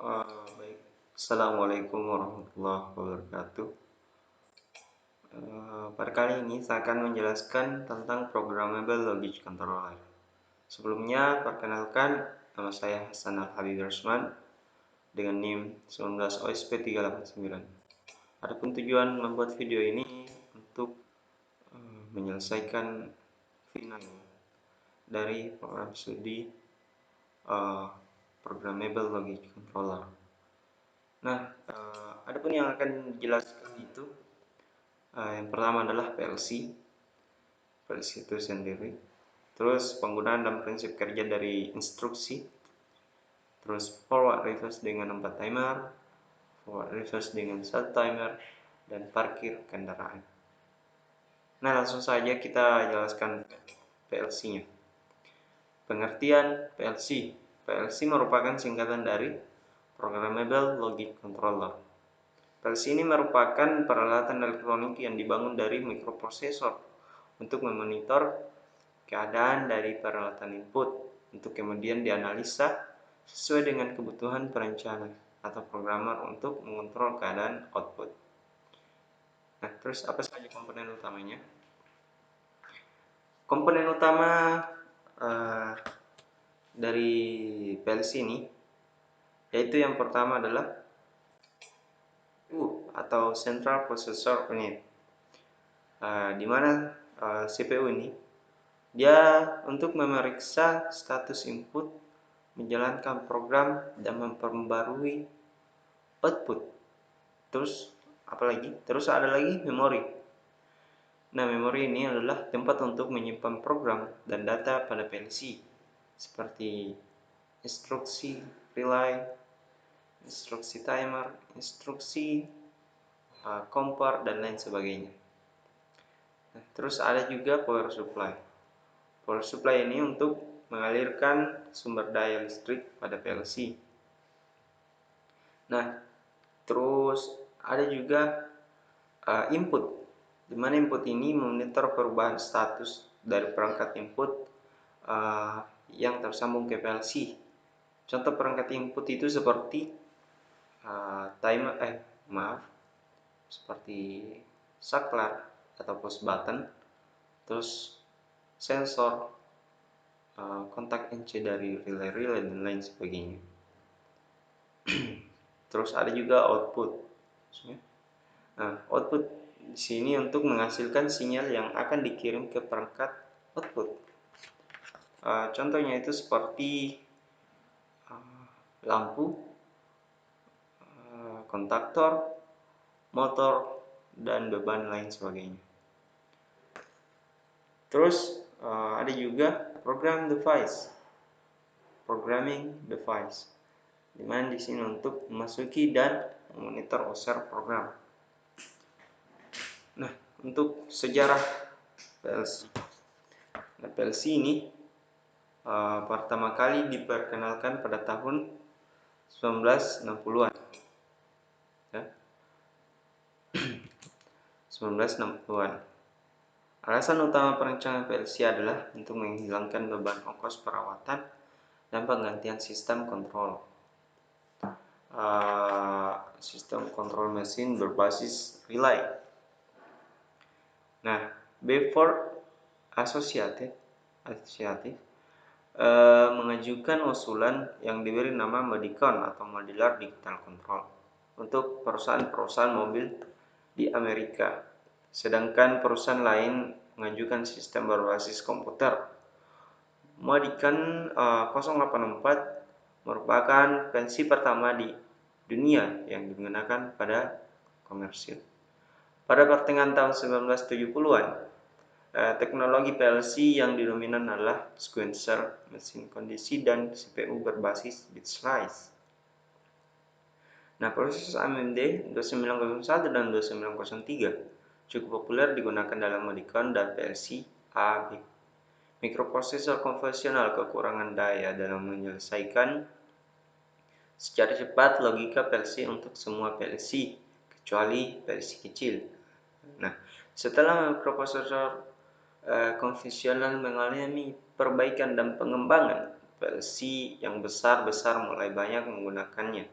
Baik. Assalamualaikum warahmatullahi wabarakatuh. Pada kali ini saya akan menjelaskan tentang Programmable Logic Controller. Sebelumnya, perkenalkan, nama saya Hasan Al-Habib Rasman dengan NIM 19OSP389. Adapun tujuan membuat video ini untuk menyelesaikan final dari program studi Programmable Logic Controller. Nah, adapun yang akan dijelaskan itu yang pertama adalah PLC itu sendiri, terus penggunaan dan prinsip kerja dari instruksi, terus forward reverse dengan 4 timer, forward reverse dengan 1 timer, dan parkir kendaraan. Nah, langsung saja kita jelaskan PLC-nya. Pengertian PLC. PLC merupakan singkatan dari Programmable Logic Controller. PLC ini merupakan peralatan elektronik yang dibangun dari mikroprosesor untuk memonitor keadaan dari peralatan input untuk kemudian dianalisa sesuai dengan kebutuhan perencana atau programmer untuk mengontrol keadaan output. Nah, terus apa saja komponen utamanya? Komponen utama dari PLC ini yaitu yang pertama adalah atau Central Processor Unit, di mana CPU ini dia untuk memeriksa status input, menjalankan program, dan memperbarui output. Terus ada lagi memori. Nah, memori ini adalah tempat untuk menyimpan program dan data pada PLC seperti instruksi relay, instruksi timer, instruksi compare, dan lain sebagainya. Nah, terus ada juga power supply. Power supply ini untuk mengalirkan sumber daya listrik pada PLC. Nah, terus ada juga input, di mana input ini memonitor perubahan status dari perangkat input yang tersambung ke PLC. Contoh perangkat input itu seperti seperti saklar atau push button, terus sensor, kontak NC dari relay dan lain sebagainya. Terus ada juga output. Nah, output di sini untuk menghasilkan sinyal yang akan dikirim ke perangkat output. Contohnya itu seperti lampu, kontaktor, motor, dan beban lain sebagainya. Terus ada juga programming device, di mana di sini untuk memasuki dan memonitor user program. Nah, untuk sejarah PLC. Nah, PLC ini pertama kali diperkenalkan pada tahun 1960-an. Ya. 1960-an. Alasan utama perancangan PLC adalah untuk menghilangkan beban ongkos perawatan dan penggantian sistem kontrol. Sistem kontrol mesin berbasis relay. Nah, Bedford Associates mengajukan usulan yang diberi nama Modicon atau Modular Digital Control untuk perusahaan-perusahaan mobil di Amerika, sedangkan perusahaan lain mengajukan sistem berbasis komputer. Modicon 084 merupakan PLC pertama di dunia yang digunakan pada komersil. Pada pertengahan tahun 1970-an, teknologi PLC yang didominan adalah sequencer, mesin kondisi, dan CPU berbasis bit slice. Nah, proses AMD 2901 dan 2903 cukup populer digunakan dalam Modicon dan PLC AB. Mikroprosesor konvensional kekurangan daya dalam menyelesaikan secara cepat logika PLC untuk semua PLC, kecuali PLC kecil. Nah, setelah mikroprosesor konvensional mengalami perbaikan dan pengembangan, PLC yang besar mulai banyak menggunakannya.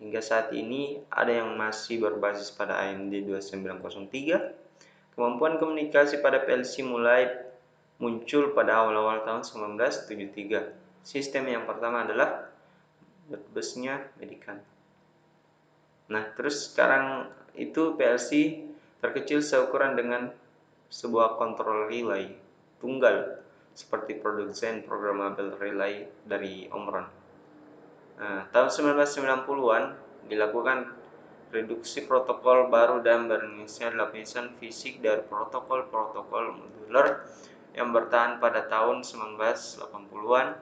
hingga saat ini ada yang masih berbasis pada AMD 2903. Kemampuan komunikasi pada PLC mulai muncul pada awal-awal tahun 1973. Sistem yang pertama adalah busnya Medican. Nah, terus sekarang itu PLC terkecil seukuran dengan sebuah kontrol relay tunggal seperti Production Programmable Relay dari Omron. Nah, tahun 1990-an dilakukan reduksi protokol baru dan berinisial lapisan fisik dari protokol-protokol modular yang bertahan pada tahun 1980-an.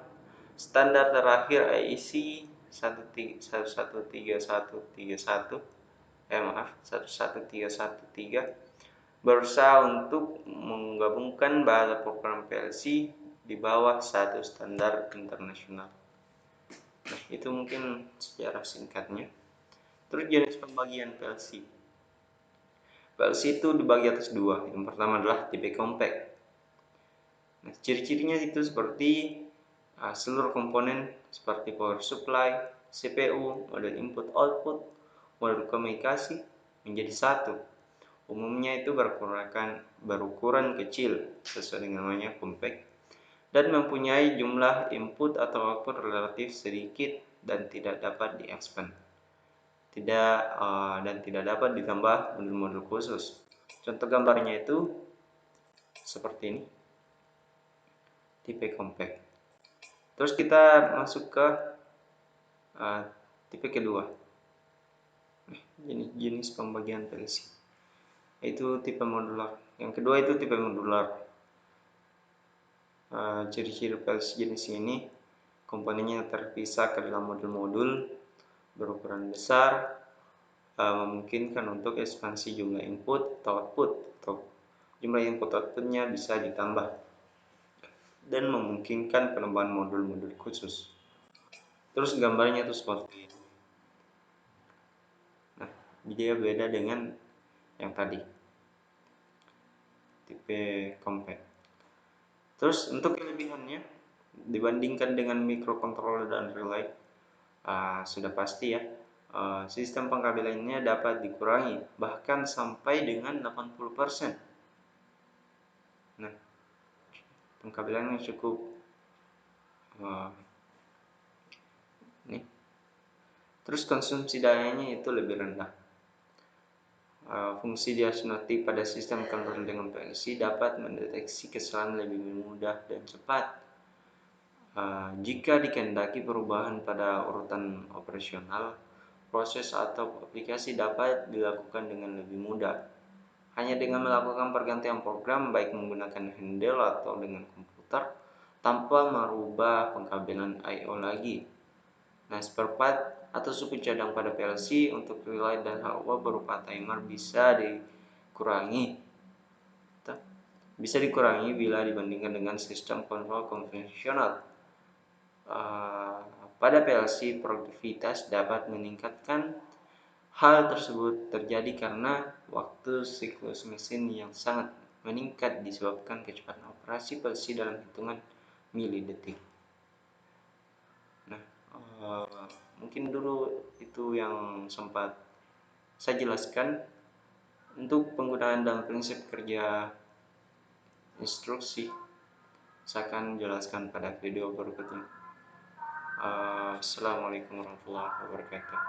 Standar terakhir IEC 13113 berusaha untuk menggabungkan bahasa program PLC di bawah satu standar internasional. Nah, itu mungkin sejarah singkatnya. Terus jenis pembagian PLC. PLC itu dibagi atas dua. Yang pertama adalah tipe compact. Nah, ciri-cirinya itu seperti seluruh komponen seperti power supply, CPU, modul input output, modul komunikasi menjadi satu. Umumnya itu berukuran kecil sesuai dengan namanya compact dan mempunyai jumlah input atau output relatif sedikit dan tidak dapat di-expand. Dan tidak dapat ditambah modul-modul khusus. Contoh gambarnya itu seperti ini. Tipe compact. Terus kita masuk ke tipe kedua. Jenis pembagian PLC. Itu tipe modular. Yang kedua itu tipe modular. Ciri-ciri PLC jenis ini komponennya terpisah ke dalam modul-modul berukuran besar, memungkinkan untuk ekspansi jumlah input atau output, atau jumlah input outputnya bisa ditambah, dan memungkinkan penambahan modul-modul khusus. Terus gambarnya itu seperti ini. Nah, dia beda dengan yang tadi, tipe compact. Terus untuk kelebihannya dibandingkan dengan microcontroller dan relay, sudah pasti ya, sistem pengkabelannya dapat dikurangi bahkan sampai dengan 80%. Nah, pengkabelannya cukup nih. Terus konsumsi dayanya itu lebih rendah. Fungsi diagnostik pada sistem kontrol dengan PLC dapat mendeteksi kesalahan lebih mudah dan cepat. Jika dikehendaki perubahan pada urutan operasional, proses atau aplikasi dapat dilakukan dengan lebih mudah. Hanya dengan melakukan pergantian program, baik menggunakan handle atau dengan komputer, tanpa merubah pengkabelan I/O lagi. Nah, spare part atau suku cadang pada PLC untuk relay dan hardware berupa timer bisa dikurangi bila dibandingkan dengan sistem kontrol konvensional. Pada PLC, produktivitas dapat meningkatkan. Hal tersebut terjadi karena waktu siklus mesin yang sangat meningkat disebabkan kecepatan operasi PLC dalam hitungan milidetik. Nah, mungkin dulu itu yang sempat saya jelaskan. Untuk penggunaan dan prinsip kerja instruksi, saya akan jelaskan pada video berikutnya. Assalamualaikum warahmatullahi wabarakatuh.